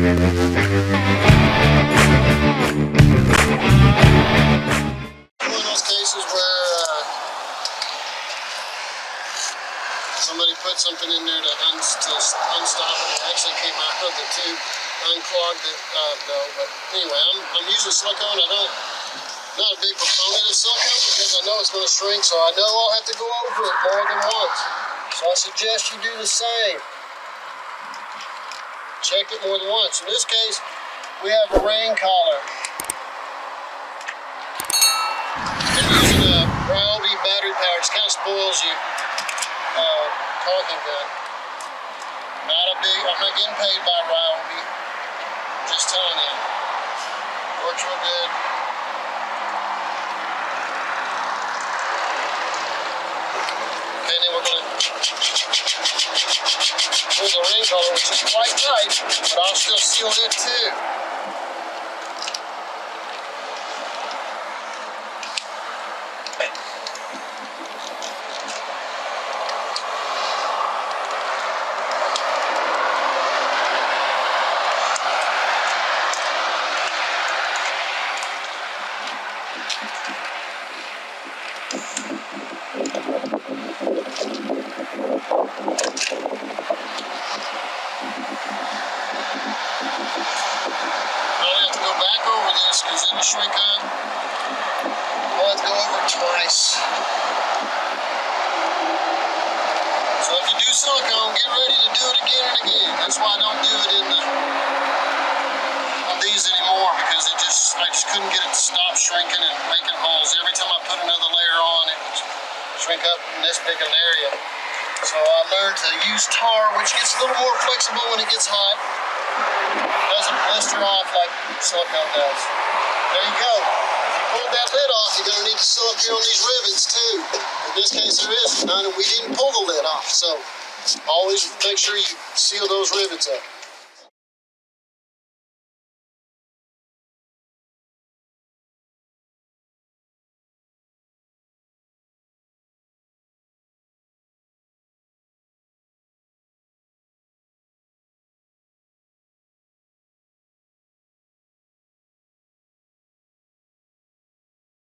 of those cases where somebody put something in there to unstop it. It actually came out of the tube, unclogged it though. But anyway, I'm using silicone. Not a big proponent of silicone because I know it's going to shrink, so I know I'll have to go over it more than once. So I suggest you do the same. Check it more than once. In this case, we have a rain collar. I'm using a Ryobi battery power. It kind of spoils you. Caulking gun. I'm not getting paid by Ryobi. Just telling you. Works real good. Okay, then we're going to pull the ring collar, which is quite tight, but I'll still seal it too. Because it'll shrink up. I'll have to go over it twice. So if you do silicone, get ready to do it again and again. That's why I don't do it on these anymore, because I just couldn't get it to stop shrinking and making holes. Every time I put another layer on, it would shrink up in this big an area. So I learned to use tar, which gets a little more flexible when it gets hot. It doesn't blister off like silicone does. There you go. If you pulled that lid off, you're going to need to seal up here on these rivets too. In this case, there is none, and we didn't pull the lid off. So always make sure you seal those rivets up.